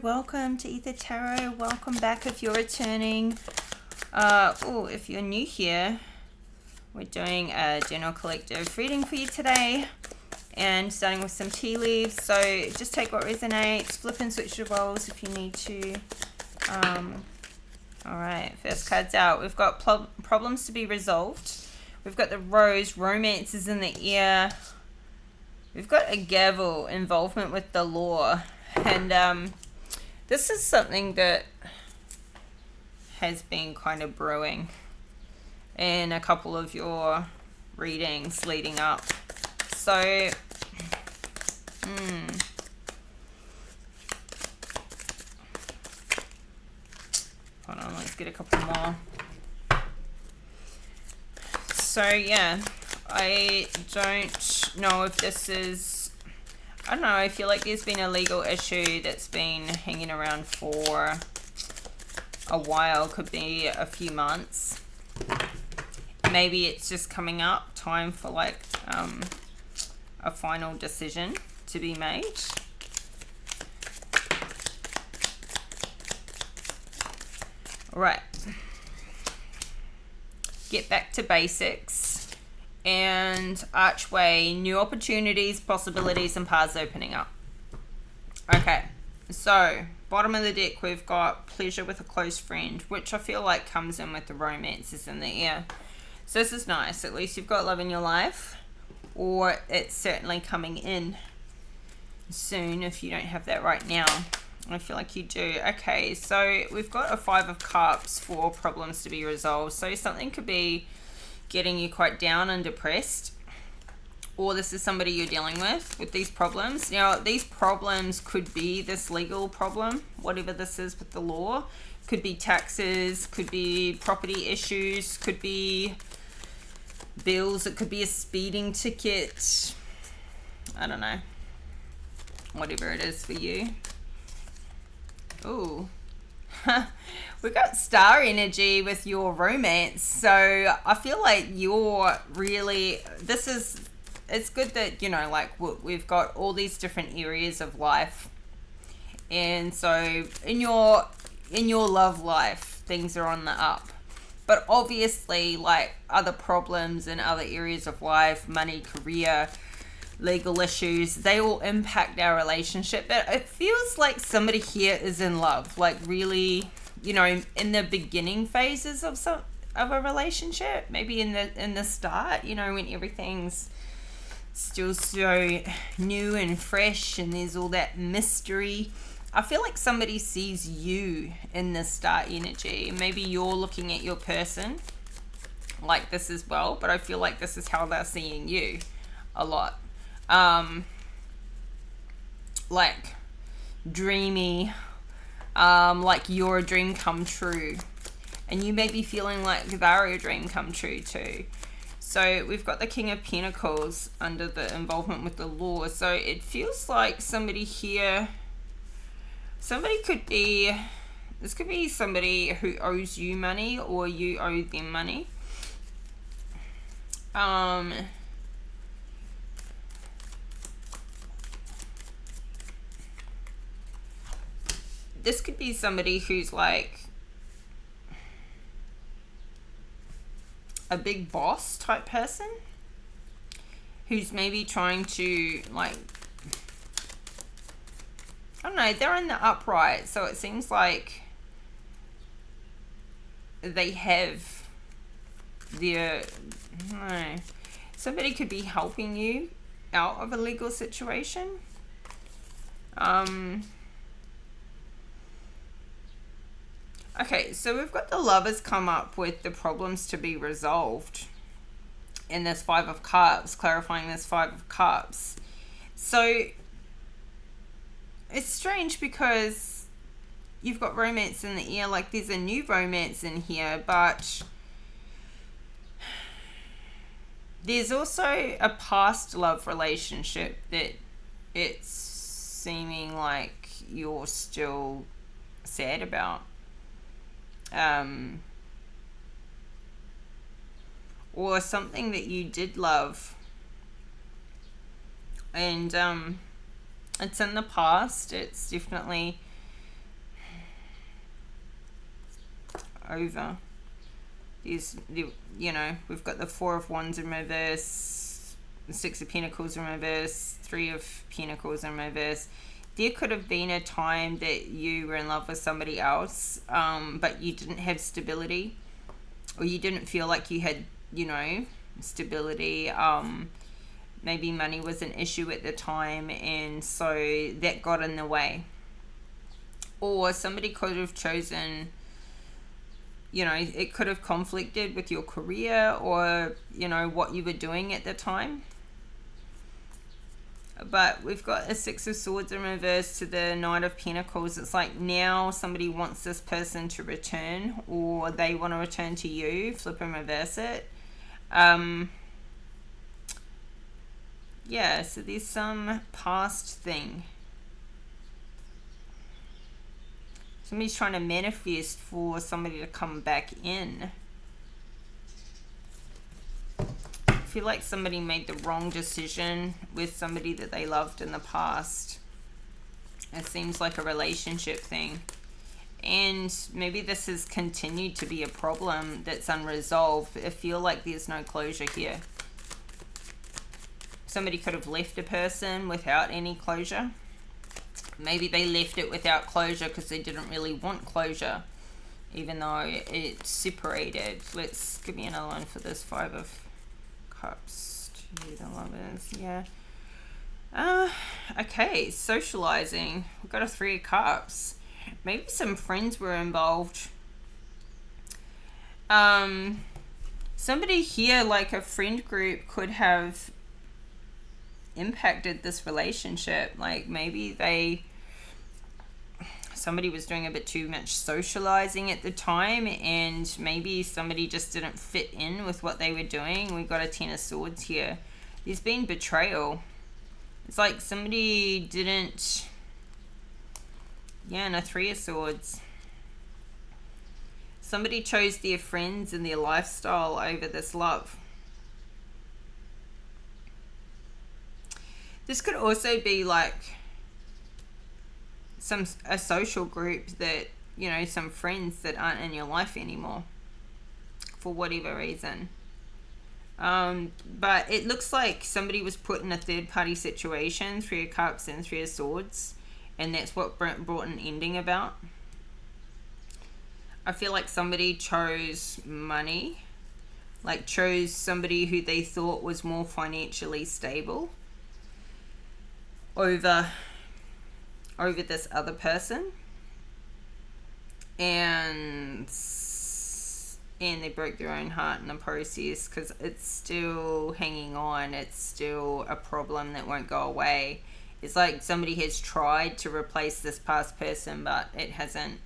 welcome to Aether Tarot. Welcome back if you're returning. If you're new here, we're doing a general collective reading for you today and starting with some tea leaves. So just take what resonates, flip and switch your roles if you need to. Alright, first card's out. We've got problems to be resolved. We've got the rose, romance is in the air. We've got a gavel, involvement with the law. And this is something that has been kind of brewing in a couple of your readings leading up. So, hold on, let's get a couple more. So, yeah, I don't know if this is... I don't know, I feel like there's been a legal issue that's been hanging around for a while. Could be a few months. Maybe it's just coming up, time for like a final decision to be made. Right. Get back to basics. And archway, new opportunities, possibilities, and paths opening up. Okay, so bottom of the deck, we've got pleasure with a close friend, which I feel like comes in with the romances in the air. So this is nice. At least you've got love in your life, or it's certainly coming in soon if you don't have that right now. I feel like you do. Okay, so we've got a 5 of cups for problems to be resolved. So something could be getting you quite down and depressed, or this is somebody you're dealing with these problems. Now, these problems could be this legal problem, whatever this is with the law. Could be taxes, could be property issues, could be bills, it could be a speeding ticket. I don't know. Whatever it is for you. Ooh. We've got star energy with your romance, so I feel like you're really, it's good that, you know, like we've got all these different areas of life, and so in your love life, things are on the up, but obviously like other problems in other areas of life, money, career, legal issues, they all impact our relationship. But it feels like somebody here is in love, like really, you know, in the beginning phases of a relationship, maybe in the start, you know, when everything's still so new and fresh and there's all that mystery. I feel like somebody sees you in the star energy. Maybe you're looking at your person like this as well, but I feel like this is how they're seeing you a lot. Like dreamy, like you're a dream come true, and you may be feeling like they're a dream come true too. So we've got the King of Pentacles under the involvement with the law. So it feels like somebody here, this could be somebody who owes you money or you owe them money. This could be somebody who's like a big boss type person who's maybe trying to, like, I don't know, they're in the upright, so it seems like they have their, I don't know, somebody could be helping you out of a legal situation. Okay, so we've got the Lovers come up with the problems to be resolved in this 5 of Cups, clarifying this 5 of Cups. So it's strange because you've got romance in the air, like there's a new romance in here, but there's also a past love relationship that it's seeming like you're still sad about. Or something that you did love and it's in the past. It's definitely over. These, you know, we've got the Four of Wands in reverse, the Six of Pentacles in reverse, Three of Pentacles in reverse. There could have been a time that you were in love with somebody else, but you didn't have stability, or you didn't feel like you had, you know, stability. Maybe money was an issue at the time, and so that got in the way. Or somebody could have chosen, you know, it could have conflicted with your career or, you know, what you were doing at the time. But we've got a Six of Swords in reverse to the Knight of Pentacles. It's like now somebody wants this person to return, or they want to return to you. Flip and reverse it. Yeah, so there's some past thing. Somebody's trying to manifest for somebody to come back in. I feel like somebody made the wrong decision with somebody that they loved in the past. It seems like a relationship thing. And maybe this has continued to be a problem that's unresolved. I feel like there's no closure here. Somebody could have left a person without any closure. Maybe they left it without closure because they didn't really want closure, even though it's separated. Let's give me another one for this. Five of Cups. Two the Lovers. Yeah. Okay. Socializing. We've got a Three of Cups. Maybe some friends were involved. Somebody here, like a friend group, could have impacted this relationship. Like maybe somebody was doing a bit too much socializing at the time, and maybe somebody just didn't fit in with what they were doing. We got a Ten of Swords here. There's been betrayal. It's like somebody didn't, yeah, and a Three of Swords. Somebody chose their friends and their lifestyle over this love. This could also be like a social group that, you know, some friends that aren't in your life anymore for whatever reason. But it looks like somebody was put in a third party situation, Three of Cups and Three of Swords, and that's what brought an ending about. I feel like somebody chose money, like chose somebody who they thought was more financially stable over this other person, and they broke their own heart in the process because it's still hanging on. It's still a problem that won't go away. It's like somebody has tried to replace this past person, but it hasn't.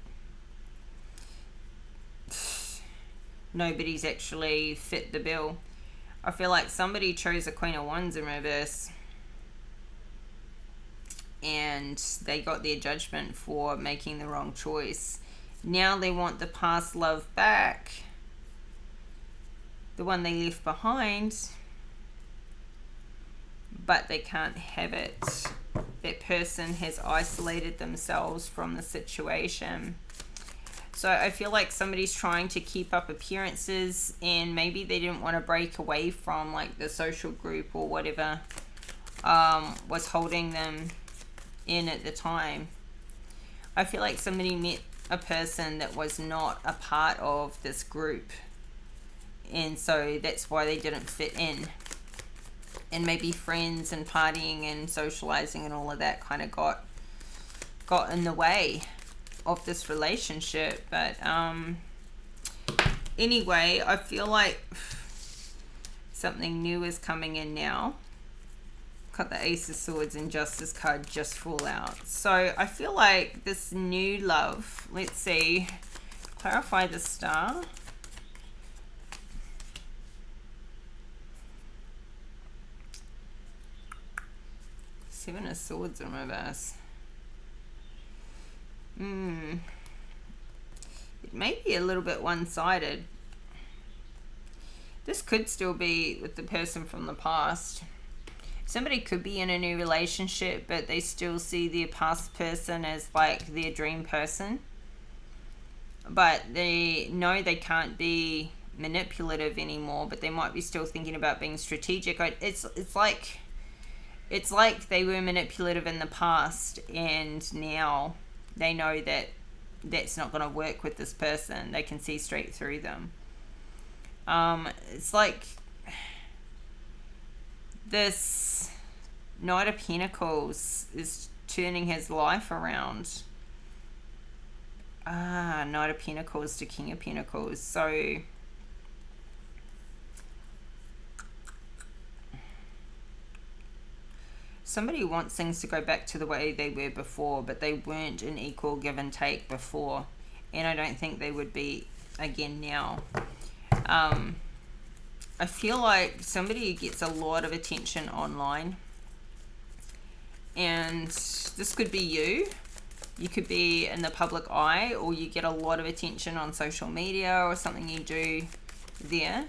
Nobody's actually fit the bill. I feel like somebody chose a Queen of Wands in reverse, and they got their judgment for making the wrong choice. Now they want the past love back, the one they left behind, but they can't have it. That person has isolated themselves from the situation. So I feel like somebody's trying to keep up appearances, and maybe they didn't want to break away from like the social group or whatever was holding them in at the time. I feel like somebody met a person that was not a part of this group, and so that's why they didn't fit in. And maybe friends and partying and socializing and all of that kind of got in the way of this relationship. But anyway, I feel like something new is coming in now. Got the Ace of Swords and Justice card just fall out. So I feel like this new love, let's see, clarify the star. Seven of Swords in reverse. It may be a little bit one-sided. This could still be with the person from the past. Somebody could be in a new relationship, but they still see their past person as like their dream person. but they know they can't be manipulative anymore, but they might be still thinking about being strategic. It's like they were manipulative in the past, and now they know that that's not going to work with this person. They can see straight through them. It's like this Knight of Pentacles is turning his life around. Knight of Pentacles to King of Pentacles. So somebody wants things to go back to the way they were before, but they weren't an equal give and take before, and I don't think they would be again now. I feel like somebody gets a lot of attention online, and this could be you. You could be in the public eye, or you get a lot of attention on social media or something you do there.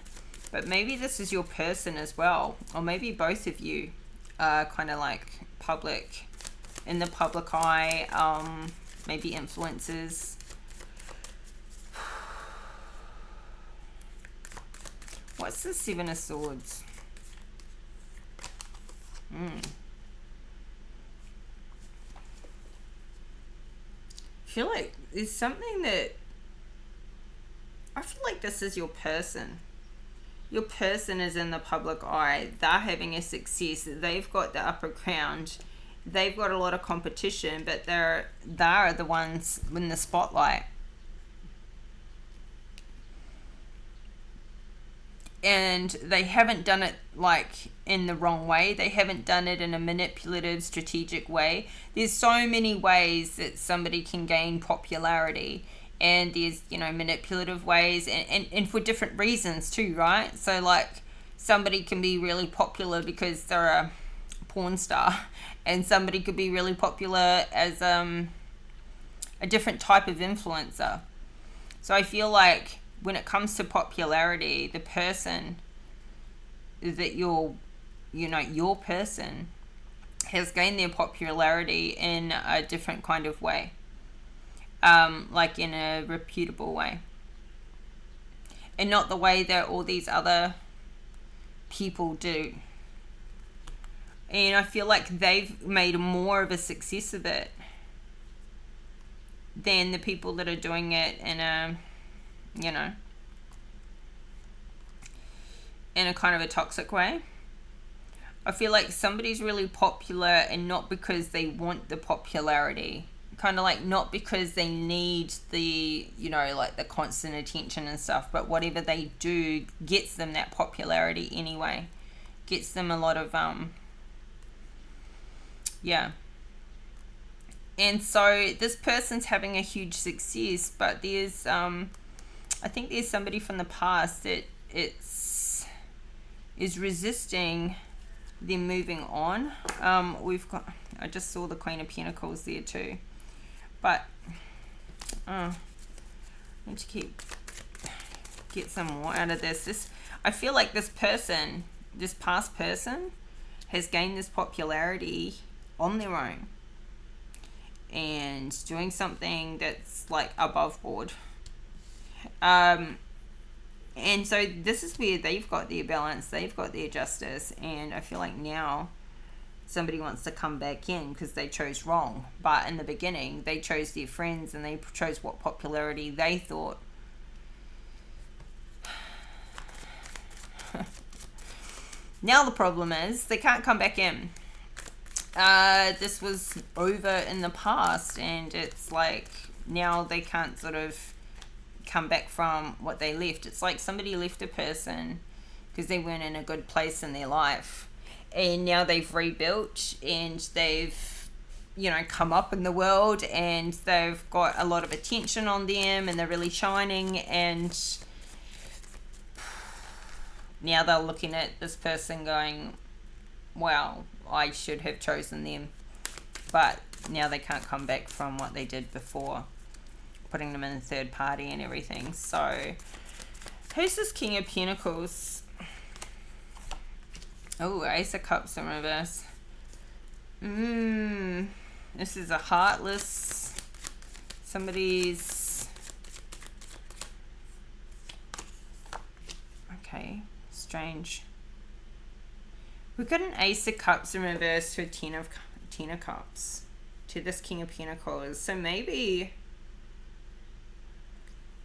But maybe this is your person as well, or maybe both of you are kind of like in the public eye, maybe influencers. What's the Seven of Swords? I feel like there's something that I feel like this is your person. Your person is in the public eye. They're having a success. They've got the upper ground. They've got a lot of competition, but they're the ones in the spotlight. And they haven't done it like in the wrong way. They haven't done it in a manipulative, strategic way. There's so many ways that somebody can gain popularity, and there's, you know, manipulative ways, and for different reasons too, right? So like somebody can be really popular because they're a porn star, and somebody could be really popular as a different type of influencer. So I feel like when it comes to popularity, the person that your person has gained their popularity in a different kind of way, like in a reputable way, and not the way that all these other people do. And I feel like they've made more of a success of it than the people that are doing it in a, you know, in a kind of a toxic way. I feel like somebody's really popular, and not because they want the popularity, kind of like not because they need the, you know, like the constant attention and stuff, but whatever they do gets them that popularity anyway, gets them a lot of and so this person's having a huge success, but there's I think there's somebody from the past that is resisting them moving on. I just saw the Queen of Pentacles there too, but I need to get some more out of this. I feel like this past person has gained this popularity on their own and doing something that's like above board. And so this is where they've got their balance, they've got their justice, and I feel like now somebody wants to come back in because they chose wrong. But in the beginning, they chose their friends, and they chose what popularity they thought. Now the problem is they can't come back in. This was over in the past, and it's like now they can't sort of come back from what they left. It's like somebody left a person because they weren't in a good place in their life, and now they've rebuilt, and they've, you know, come up in the world, and they've got a lot of attention on them, and they're really shining, and now they're looking at this person going, wow, I should have chosen them. But now they can't come back from what they did before, putting them in a third party and everything. So who's this King of Pentacles? Oh, Ace of Cups in reverse. This is a heartless, somebody's Strange. We've got an Ace of Cups in reverse to a Ten of Cups to this King of Pentacles. So maybe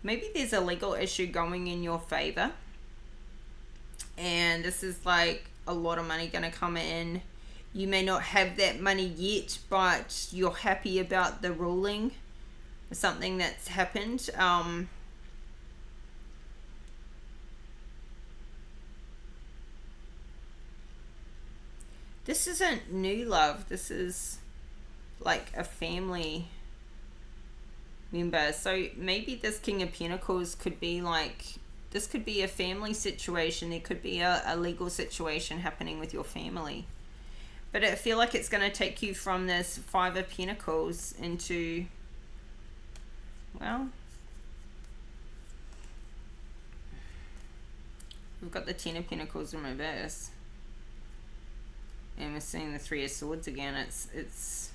there's a legal issue going in your favor, and this is like a lot of money going to come in. You may not have that money yet, but you're happy about the ruling, something that's happened. This isn't new love. This is like a family member. So maybe this King of Pentacles could be like, this could be a family situation. There could be a legal situation happening with your family. But I feel like it's going to take you from this Five of Pentacles into, well, we've got the Ten of Pentacles in reverse. And we're seeing the Three of Swords again. This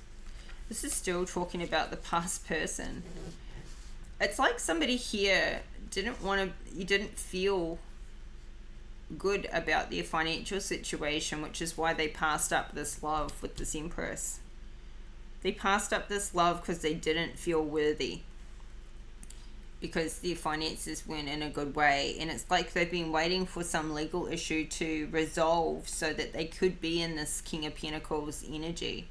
is still talking about the past person. It's like somebody here you didn't feel good about their financial situation, which is why they passed up this love with this Empress. They passed up this love because they didn't feel worthy, because their finances weren't in a good way. And it's like they've been waiting for some legal issue to resolve so that they could be in this King of Pentacles energy.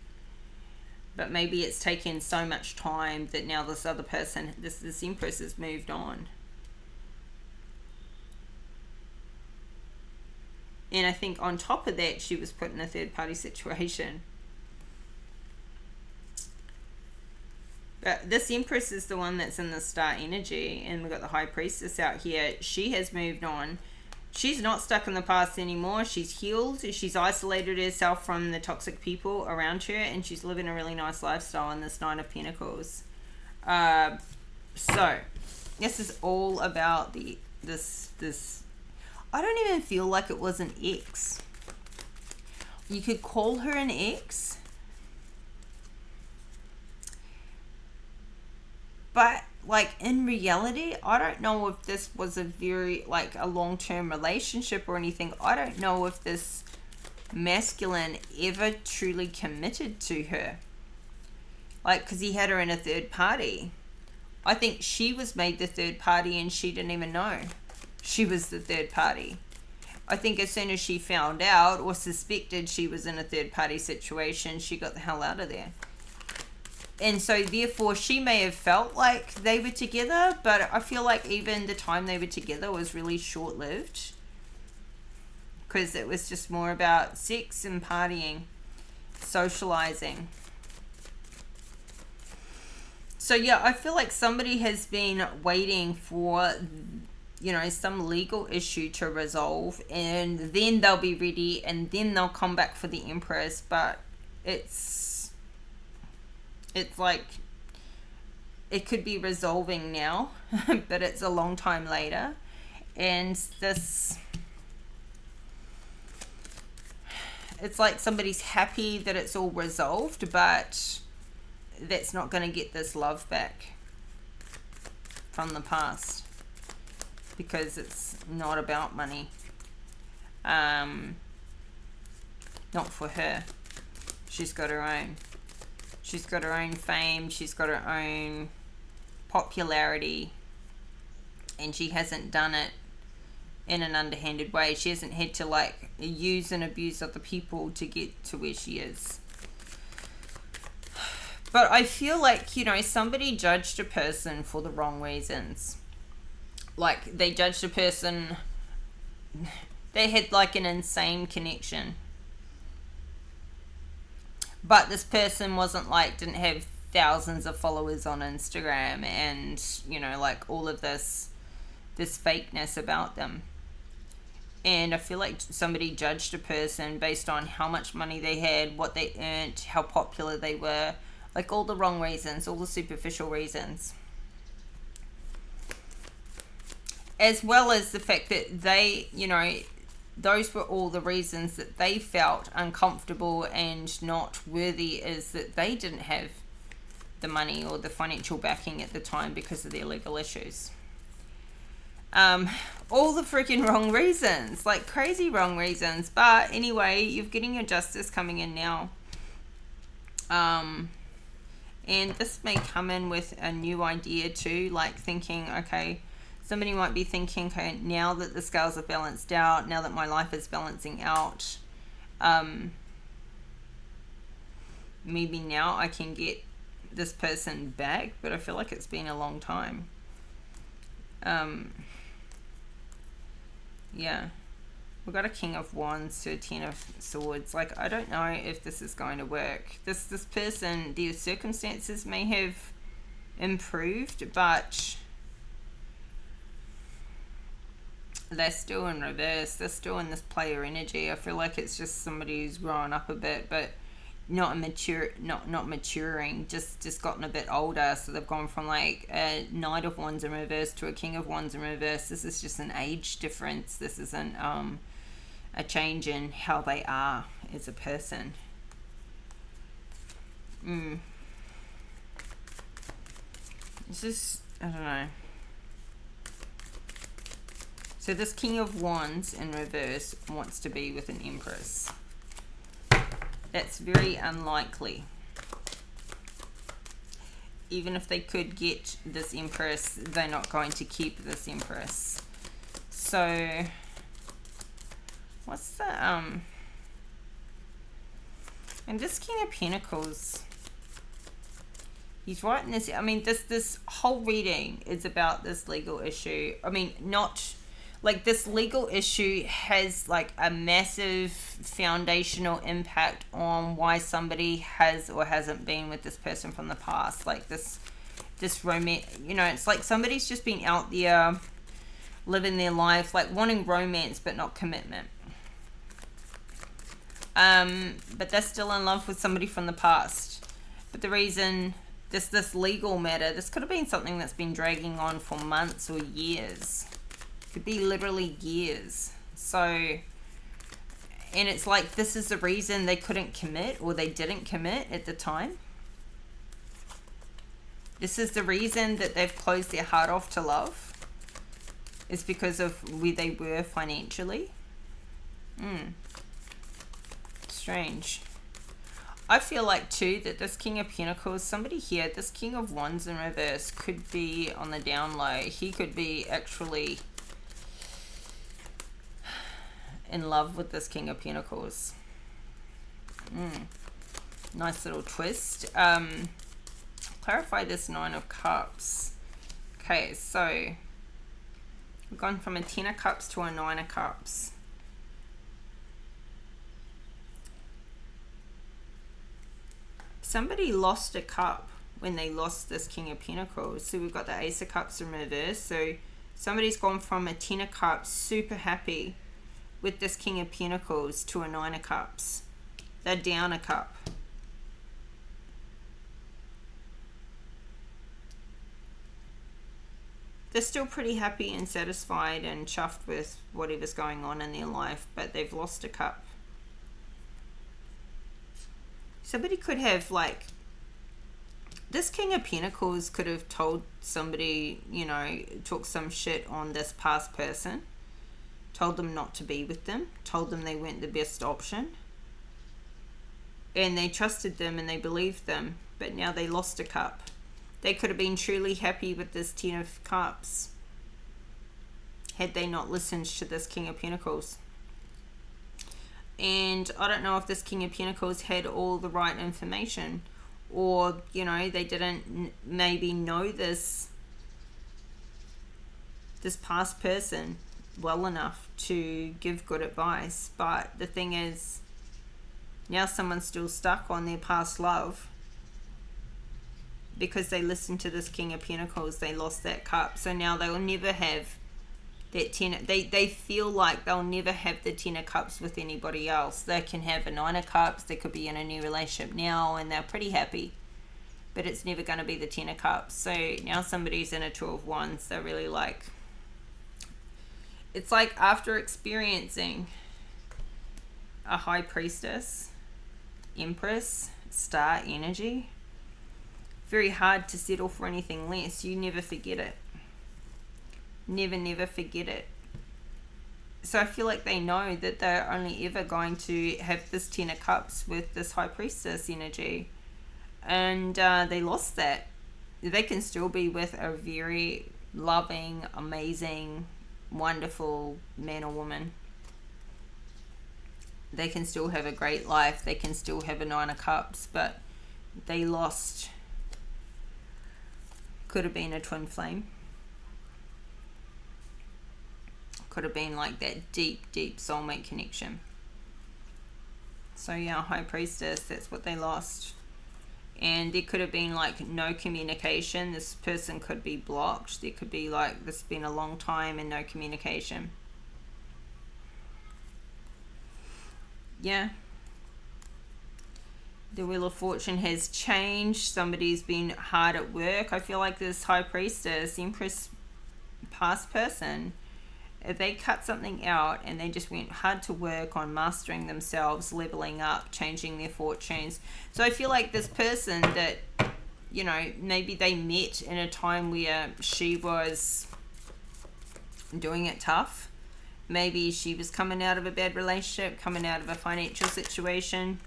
But maybe it's taken so much time that now this other person, this Empress, has moved on. And I think on top of that, she was put in a third party situation. But this Empress is the one that's in the star energy, and we've got the High Priestess out here. She has moved on. She's not stuck in the past anymore. She's healed. She's isolated herself from the toxic people around her, and she's living a really nice lifestyle in this Nine of Pentacles. So this is all about this. I don't even feel like it was an ex. You could call her an ex, but like in reality, I don't know if this was a very like a long-term relationship or anything. I don't know if this masculine ever truly committed to her, like, because he had her in a third party. I think she was made the third party and she didn't even know she was the third party. I think as soon as she found out or suspected she was in a third party situation, she got the hell out of there. And so therefore she may have felt like they were together, but I feel like even the time they were together was really short-lived, because it was just more about sex and partying, socializing. So yeah, I feel like somebody has been waiting for, you know, some legal issue to resolve, and then they'll be ready, and then they'll come back for the Empress. But it's like it could be resolving now, but it's a long time later. And this, it's like somebody's happy that it's all resolved, but that's not going to get this love back from the past, because it's not about money. Not for her. She's got her own. She's got her own fame. She's got her own popularity. And she hasn't done it in an underhanded way. She hasn't had to like use and abuse other people to get to where she is. But I feel like, you know, somebody judged a person for the wrong reasons. Like, they judged a person, they had like an insane connection. But this person wasn't like, didn't have thousands of followers on Instagram and, you know, like all of this fakeness about them. And I feel like somebody judged a person based on how much money they had, what they earned, how popular they were, like all the wrong reasons, all the superficial reasons. As well as the fact that they, you know, those were all the reasons that they felt uncomfortable and not worthy, is that they didn't have the money or the financial backing at the time because of their legal issues. All the freaking wrong reasons, like crazy wrong reasons. But anyway, you're getting your justice coming in now. And this may come in with a new idea too, like thinking, okay, somebody might be thinking, okay, now that the scales are balanced out, now that my life is balancing out, maybe now I can get this person back, but I feel like it's been a long time. Yeah, we've got a King of Wands to a Ten of Swords. Like, I don't know if this is going to work. This person, their circumstances may have improved, but they're still in reverse. They're still in this player energy. I feel like it's just somebody who's grown up a bit, but not maturing, just gotten a bit older. So they've gone from like a Knight of Wands in reverse to a King of Wands in reverse. This is just an age difference. This isn't a change in how they are as a person. This is, I don't know. So this King of Wands in reverse wants to be with an Empress. That's very unlikely. Even if they could get this Empress, they're not going to keep this Empress. So what's the and this King of Pentacles, he's writing this, I mean, this whole reading is about this legal issue. I mean, not like this legal issue has like a massive foundational impact on why somebody has or hasn't been with this person from the past. Like this romance, you know, it's like somebody's just been out there living their life, like wanting romance but not commitment. But they're still in love with somebody from the past. But the reason this legal matter, this could have been something that's been dragging on for months or years. Could be literally years. So, and it's like this is the reason they couldn't commit, or they didn't commit at the time. This is the reason that they've closed their heart off to love. It's because of where they were financially. Strange. I feel like too that this King of Pentacles, somebody here, this King of Wands in reverse could be on the down low. He could be actually in love with this King of Pentacles. Nice little twist. Clarify this Nine of Cups. Okay, so we've gone from a Ten of Cups to a Nine of Cups. Somebody lost a cup when they lost this King of Pentacles. So we've got the Ace of Cups in reverse. So somebody's gone from a Ten of Cups, super happy with this King of Pentacles, to a Nine of Cups. They're down a cup. They're still pretty happy and satisfied and chuffed with whatever's going on in their life, but they've lost a cup. Somebody could have, like, this King of Pentacles could have told somebody, you know, took some shit on this past person, told them not to be with them, told them they weren't the best option, and they trusted them and they believed them, but now they lost a cup. They could have been truly happy with this Ten of Cups had they not listened to this King of Pentacles. And I don't know if this King of Pentacles had all the right information, or, you know, they didn't maybe know this past person well enough to give good advice. But the thing is, now someone's still stuck on their past love because they listened to this King of Pentacles. They lost that cup, so now they will never have that Ten. They feel like they'll never have the Ten of Cups with anybody else. They can have a Nine of Cups, they could be in a new relationship now and they're pretty happy, but it's never going to be the Ten of Cups. So now somebody's in a Two of Wands. They're really like, it's like after experiencing a High Priestess, Empress, Star energy, very hard to settle for anything less. You never forget it. never forget it. So I feel like they know that they're only ever going to have this Ten of Cups with this High Priestess energy. And they lost that. They can still be with a very loving, amazing, wonderful man or woman. They can still have a great life. They can still have a Nine of Cups, but they lost. Could have been a twin flame. Could have been like that deep soulmate connection. So yeah, High Priestess, that's what they lost. And there could have been like no communication. This person could be blocked. There could be like, this has been a long time and no communication. Yeah. The Wheel of Fortune has changed. Somebody's been hard at work. I feel like this High Priestess, Empress, past person, if they cut something out and they just went hard to work on mastering themselves, leveling up, changing their fortunes. So I feel like this person that, you know, maybe they met in a time where she was doing it tough. Maybe she was coming out of a bad relationship, coming out of a financial situation,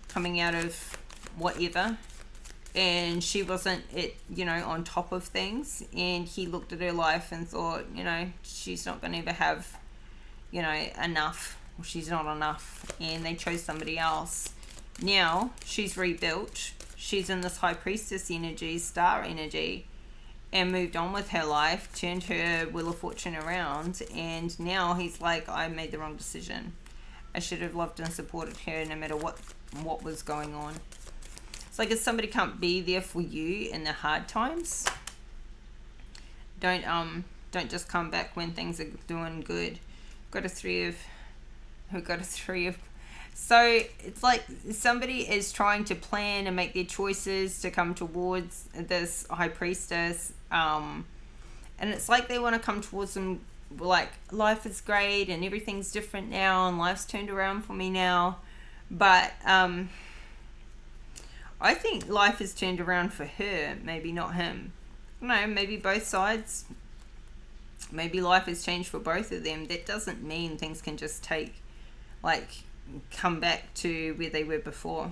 coming out of whatever, and she wasn't, on top of things, and he looked at her life and thought, she's not going to ever have, enough, or she's not enough, and they chose somebody else. Now she's rebuilt, she's in this High Priestess energy, star energy, and moved on with her life, turned her Wheel of Fortune around, and now he's like, I made the wrong decision. I should have loved and supported her no matter what was going on. It's like if somebody can't be there for you in the hard times, don't just come back when things are doing good. Got a three of so it's like somebody is trying to plan and make their choices to come towards this High Priestess, and it's like they want to come towards them like, life is great and everything's different now and life's turned around for me now. But I think life has turned around for her, maybe not him. No, maybe both sides. Maybe life has changed for both of them. That doesn't mean things can just come back to where they were before.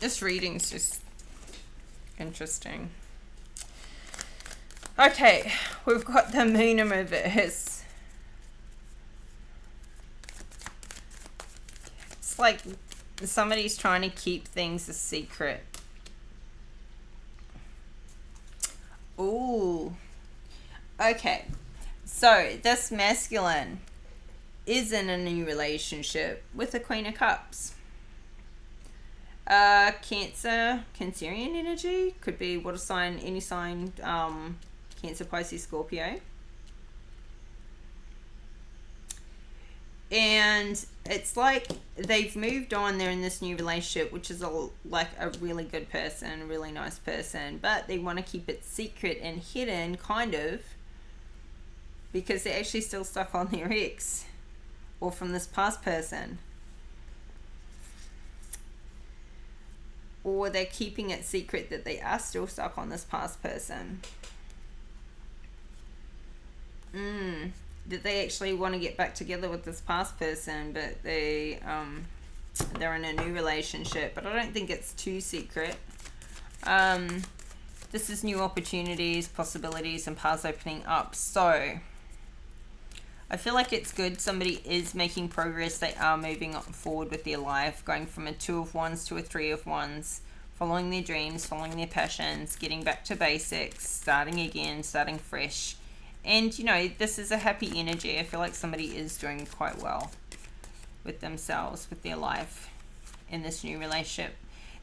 This reading's just interesting. Okay, we've got the Moon in reverse. It's like somebody's trying to keep things a secret. Ooh. Okay, so this masculine is in a new relationship with the Queen of Cups. Cancerian energy, could be water sign, any sign, Cancer, Pisces, Scorpio. And it's like they've moved on, they're in this new relationship, which is a really good person, a really nice person, but they want to keep it secret and hidden, kind of, because they're actually still stuck on their ex or from this past person. Or they're keeping it secret that they are still stuck on this past person. That they actually want to get back together with this past person, but they're in a new relationship. But I don't think it's too secret. This is new opportunities, possibilities, and paths opening up. So I feel like it's good. Somebody is making progress. They are moving forward with their life, going from a Two of Wands to a Three of Wands, following their dreams, following their passions, getting back to basics, starting again, starting fresh. And, this is a happy energy. I feel like somebody is doing quite well with themselves, with their life in this new relationship.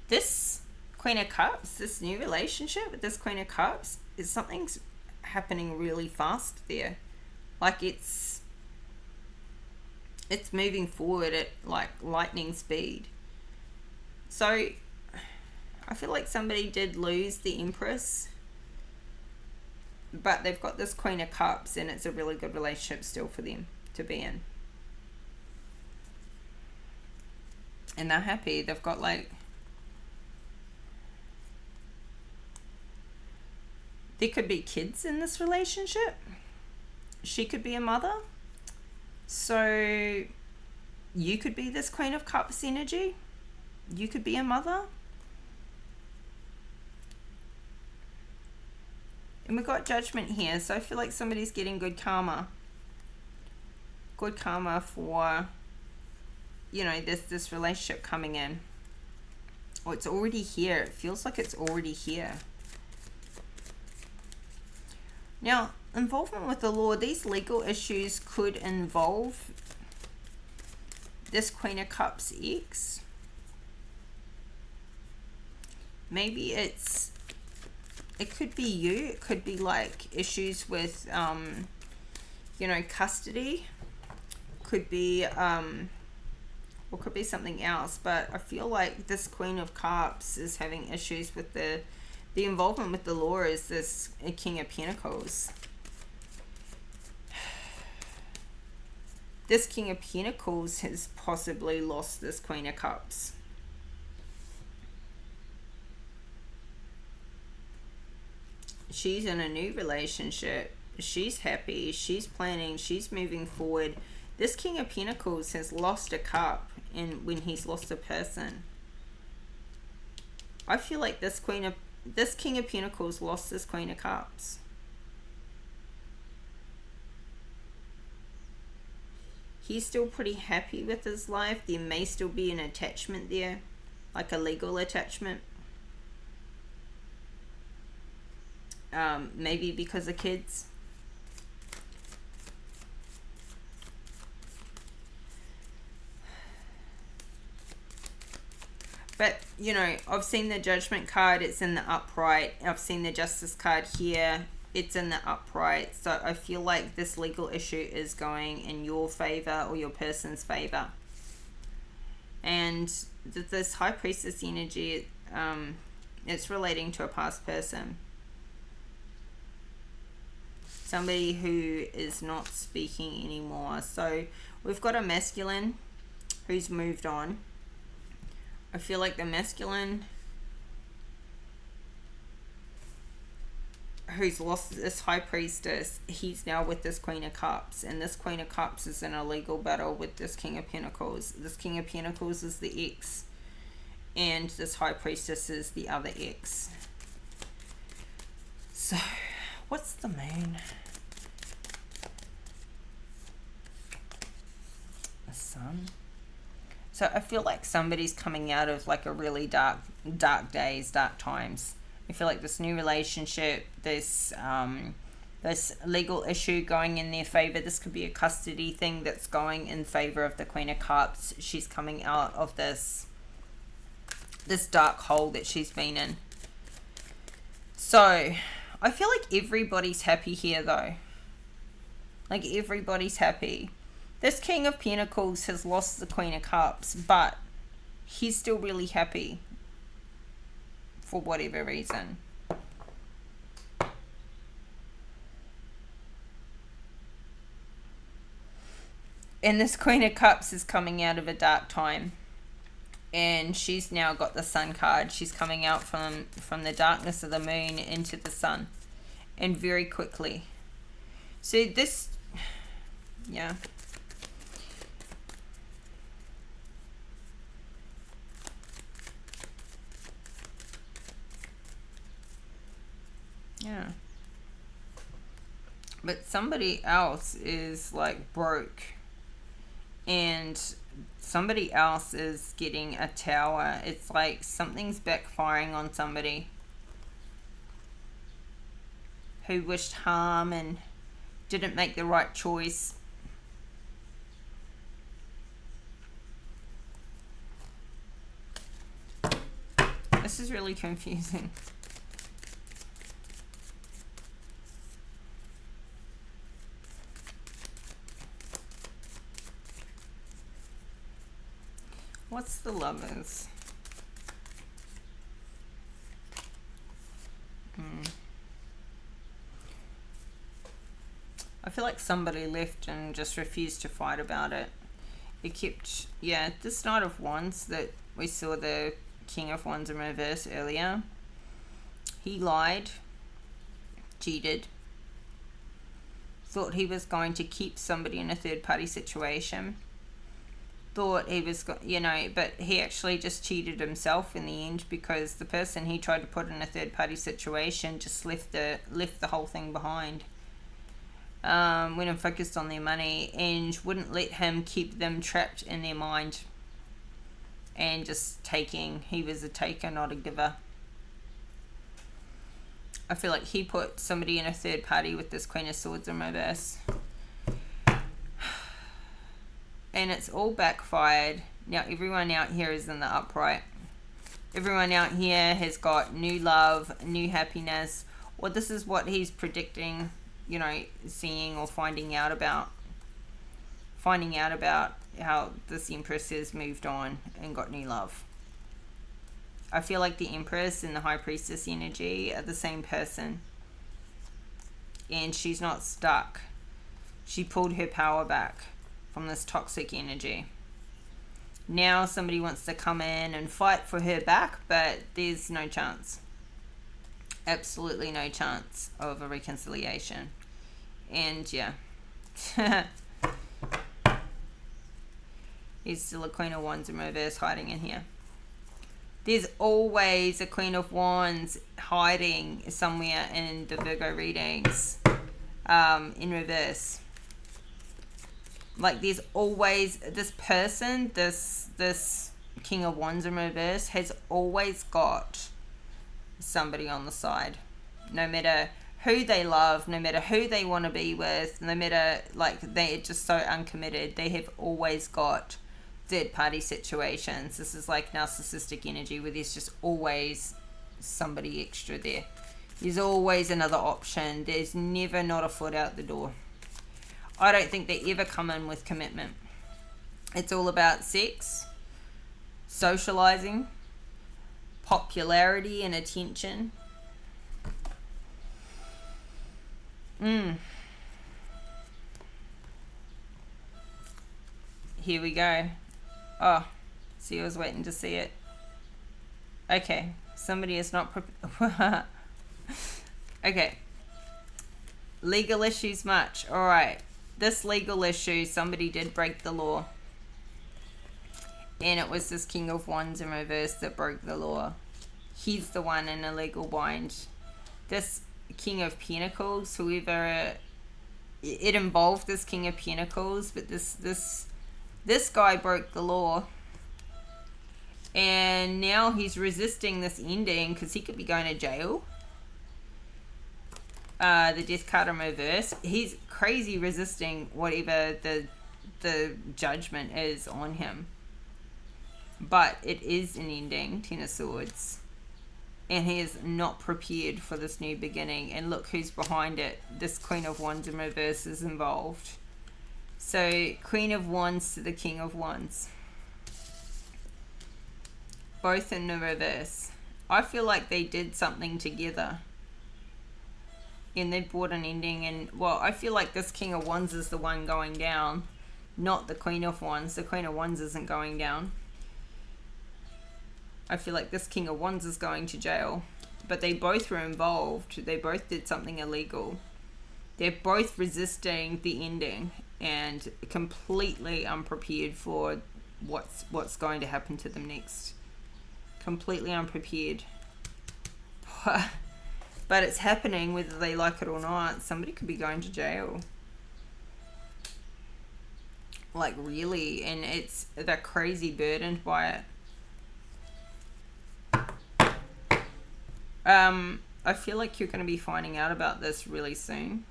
This Queen of Cups, this new relationship with this Queen of Cups, is something's happening really fast there. Like it's moving forward at like lightning speed. So I feel like somebody did lose the Empress, but they've got this Queen of Cups, and it's a really good relationship still for them to be in. And they're happy. They've got There could be kids in this relationship. She could be a mother. So you could be this Queen of Cups energy. You could be a mother. And we've got Judgment here. So I feel like somebody's getting good karma. Good karma for, you know, this relationship coming in. Oh, it's already here. It feels like it's already here. Now, involvement with the law, these legal issues could involve this Queen of Cups ex. Maybe it could be you. It could be like issues with, you know, custody. Could be, or could be something else. But I feel like this Queen of Cups is having issues with the involvement with the law is this King of Pentacles. This King of Pentacles has possibly lost this Queen of Cups. She's in a new relationship. She's happy. She's planning. She's moving forward. This King of Pentacles has lost a cup when he's lost a person. I feel like this King of Pentacles lost this Queen of Cups. He's still pretty happy with his life. There may still be an attachment there, like a legal attachment. Maybe because of kids. But, you know, I've seen the Judgment card. It's in the upright. I've seen the Justice card here. It's in the upright. So I feel like this legal issue is going in your favor or your person's favor. And this High Priestess energy, it's relating to a past person. Somebody who is not speaking anymore. So we've got a masculine who's moved on. I feel like the masculine who's lost this High Priestess, he's now with this Queen of Cups. And this Queen of Cups is in a legal battle with this King of Pentacles. This King of Pentacles is the ex. And this High Priestess is the other ex. So, what's the moon? The sun. So I feel like somebody's coming out of like a really dark days, dark times. I feel like this new relationship, this legal issue going in their favor. This could be a custody thing that's going in favor of the Queen of Cups. She's coming out of this dark hole that she's been in. So I feel like everybody's happy here though. Like everybody's happy. This King of Pentacles has lost the Queen of Cups, but he's still really happy for whatever reason. And this Queen of Cups is coming out of a dark time. And she's now got the Sun card. She's coming out from the darkness of the moon into the sun. And very quickly. So this, yeah. Yeah. But somebody else is like broke. And somebody else is getting a tower. It's like something's backfiring on somebody who wished harm and didn't make the right choice. This is really confusing. What's the Lovers? I feel like somebody left and just refused to fight about it. It kept, yeah, this Knight of Wands that we saw the King of Wands in reverse earlier. He lied cheated, thought he was going to keep somebody in a third party situation, thought he was, but he actually just cheated himself in the end, because the person he tried to put in a third party situation just left the whole thing behind. Went and focused on their money and wouldn't let him keep them trapped in their mind and just taking. He was a taker, not a giver. I feel like he put somebody in a third party with this Queen of Swords in reverse. And it's all backfired. Now everyone out here is in the upright. Everyone out here has got new love, new happiness. Or this is what he's predicting, seeing or finding out about. Finding out about how this Empress has moved on and got new love. I feel like the Empress and the High Priestess energy are the same person. And she's not stuck. She pulled her power back from this toxic energy. Now somebody wants to come in and fight for her back, but there's no chance. Absolutely no chance of a reconciliation. And yeah. He's still a Queen of Wands in reverse hiding in here. There's always a Queen of Wands hiding somewhere in the Virgo readings, in reverse. Like there's always this person, this King of Wands in reverse has always got somebody on the side. No matter who they love, no matter who they want to be with, no matter, like, they're just so uncommitted, they have always got third party situations. This is like narcissistic energy where there's just always somebody extra there. There's always another option. There's never not a foot out the door. I don't think they ever come in with commitment. It's all about sex, socializing, popularity and attention. Here we go. Oh, see, I was waiting to see it. Okay, somebody is not okay. Legal issues much. All right. This legal issue, somebody did break the law. And it was this King of Wands in reverse that broke the law. He's the one in a legal bind. This King of Pentacles, whoever, it involved this King of Pentacles, but this guy broke the law. And now he's resisting this ending because he could be going to jail. The Death card in reverse. He's crazy resisting whatever the judgment is on him. But it is an ending, Ten of Swords. And he is not prepared for this new beginning. And look who's behind it. This Queen of Wands in reverse is involved. So, Queen of Wands to the King of Wands. Both in the reverse. I feel like they did something together. And they brought an ending. And, well, I feel like this King of Wands is the one going down. Not the Queen of Wands. The Queen of Wands isn't going down. I feel like this King of Wands is going to jail. But they both were involved. They both did something illegal. They're both resisting the ending and completely unprepared for what's going to happen to them next. Completely unprepared. But it's happening whether they like it or not. Somebody could be going to jail. Like, really. And they're crazy burdened by it. I feel like you're going to be finding out about this really soon.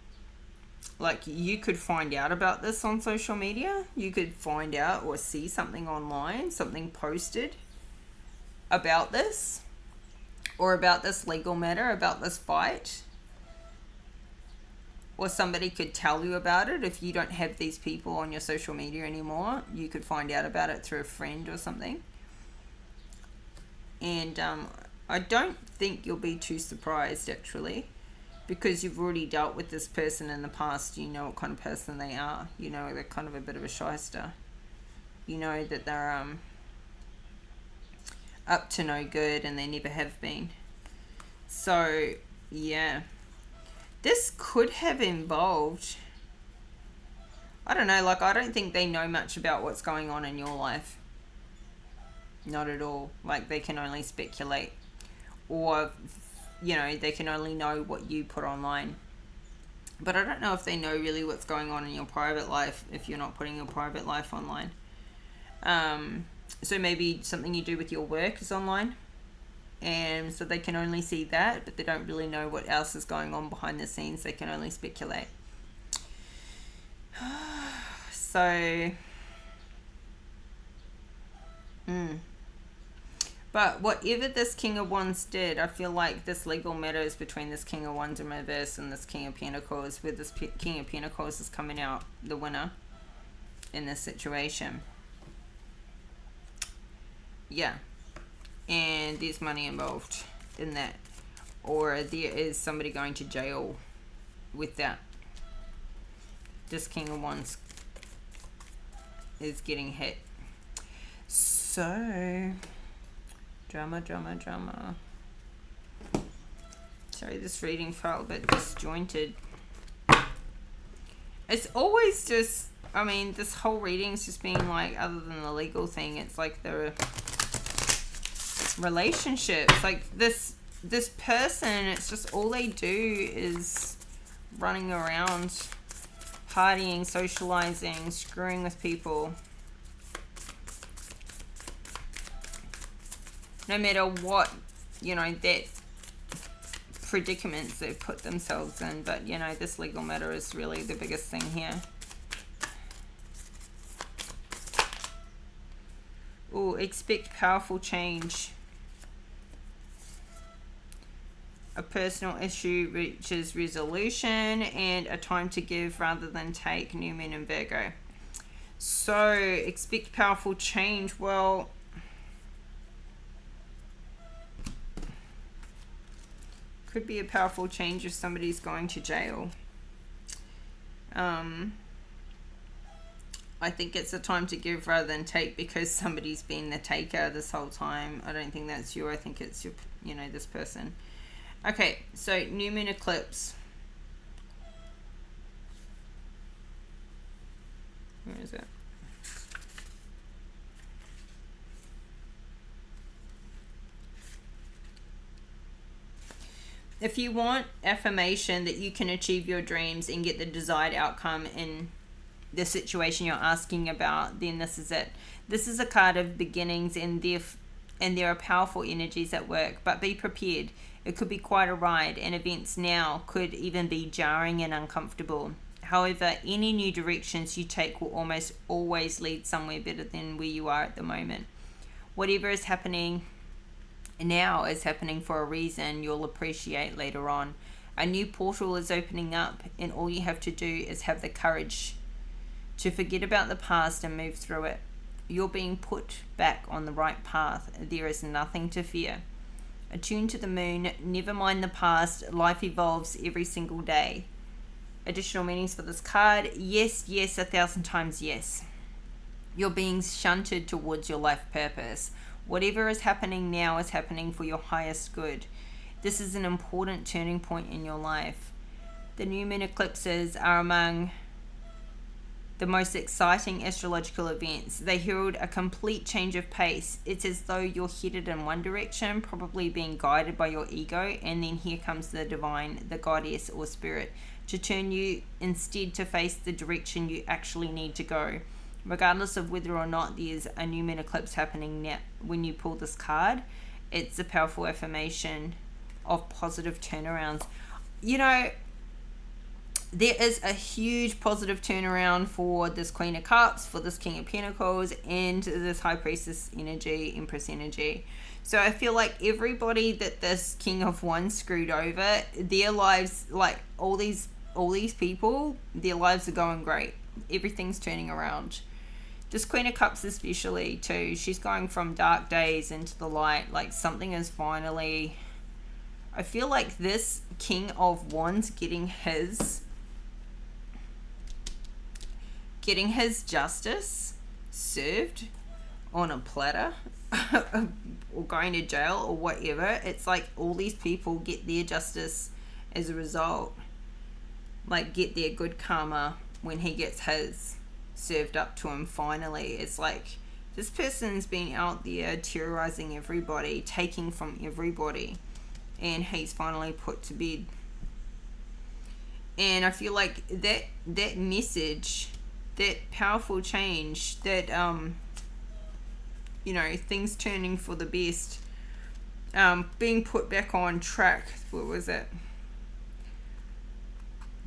Like, you could find out about this on social media. You could find out or see something online, something posted about this, or about this legal matter, about this fight. Or somebody could tell you about it. If you don't have these people on your social media anymore, you could find out about it through a friend or something. And I don't think you'll be too surprised, actually, because you've already dealt with this person in the past. You know what kind of person they are. You know they're kind of a bit of a shyster. You know that they're up to no good, and they never have been. So, yeah. This could have involved, I don't know, like, I don't think they know much about what's going on in your life. Not at all. Like, they can only speculate, or, you know, they can only know what you put online. But I don't know if they know really what's going on in your private life if you're not putting your private life online. So maybe something you do with your work is online, and so they can only see that, but they don't really know what else is going on behind the scenes. They can only speculate. So, but whatever this King of Wands did, I feel like this legal matter is between this King of Wands in reverse and this King of Pentacles, where this King of Pentacles is coming out the winner in this situation. Yeah. And there's money involved in that. Or there is somebody going to jail with that. This King of Wands is getting hit. So, drama. Sorry, this reading felt a bit disjointed. It's always just, I mean, this whole reading's just being like, other than the legal thing, it's like the relationships. Like, this person, it's just all they do is running around, partying, socializing, screwing with people. No matter what, you know, that predicaments they've put themselves in. But, you know, this legal matter is really the biggest thing here. Oh, expect powerful change. A personal issue reaches resolution, and a time to give rather than take. New Moon in Virgo. So, expect powerful change. Well, could be a powerful change if somebody's going to jail. I think it's a time to give rather than take, because somebody's been the taker this whole time. I don't think that's you. I think it's your, you know, this person. Okay, so new moon eclipse. Where is it? If you want affirmation that you can achieve your dreams and get the desired outcome in the situation you're asking about, then this is it. This is a card of beginnings, and there are powerful energies at work, but be prepared. It could be quite a ride, and events now could even be jarring and uncomfortable. However, any new directions you take will almost always lead somewhere better than where you are at the moment. Whatever is happening now is happening for a reason you'll appreciate later on. A new portal is opening up, and all you have to do is have the courage to forget about the past and move through it. You're being put back on the right path. There is nothing to fear. Attune to the moon, never mind the past. Life evolves every single day. Additional meanings for this card: yes, 1,000 times yes. You're being shunted towards your life purpose. Whatever is happening now is happening for your highest good. This is an important turning point in your life. The new moon eclipses are among the most exciting astrological events. They herald a complete change of pace. It's as though you're headed in one direction, probably being guided by your ego, and then here comes the divine, the goddess or spirit, to turn you instead to face the direction you actually need to go. Regardless of whether or not there's a new moon eclipse happening now, when you pull this card, it's a powerful affirmation of positive turnarounds. You know, there is a huge positive turnaround for this Queen of Cups, for this King of Pentacles, and this High Priestess energy, Empress energy. So I feel like everybody that this King of Wands screwed over, their lives, like all these people, their lives are going great. Everything's turning around. This Queen of Cups especially too, she's going from dark days into the light. Like, something is finally, I feel like this King of Wands getting his justice served on a platter or going to jail or whatever. It's like all these people get their justice as a result. like get their good karma when he gets his served up to him finally. It's like this person's been out there terrorizing everybody, taking from everybody, and he's finally put to bed. And I feel like that message, that powerful change, that things turning for the best, being put back on track. What was it?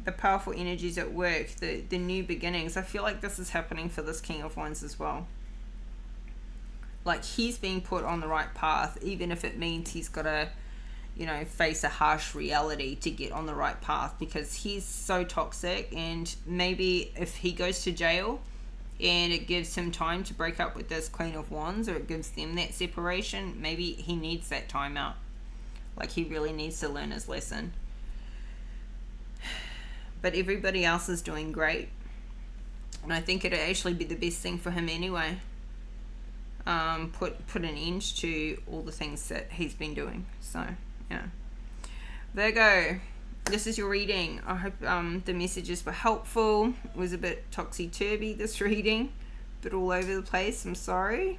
The powerful energies at work, the new beginnings. I feel like this is happening for this King of Wands as well. Like he's being put on the right path, even if it means he's got to, face a harsh reality to get on the right path, because he's so toxic. And maybe if he goes to jail and it gives him time to break up with this Queen of Wands, or it gives them that separation, maybe he needs that time out. Like he really needs to learn his lesson. But everybody else is doing great, and I think it'd actually be the best thing for him anyway. Put an end to all the things that he's been doing. So yeah, Virgo, this is your reading. I hope the messages were helpful. It was a bit topsy-turvy, this reading, a bit all over the place. I'm sorry.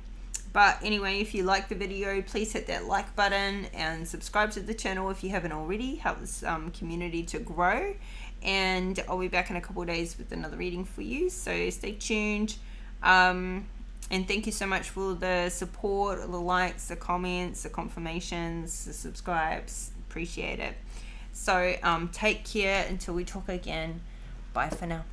But anyway, if you like the video, please hit that like button and subscribe to the channel if you haven't already. Help this community to grow. And I'll be back in a couple of days with another reading for you, so stay tuned. And thank you so much for the support, the likes, the comments, the confirmations, the subscribes. Appreciate it. So take care until we talk again. Bye for now.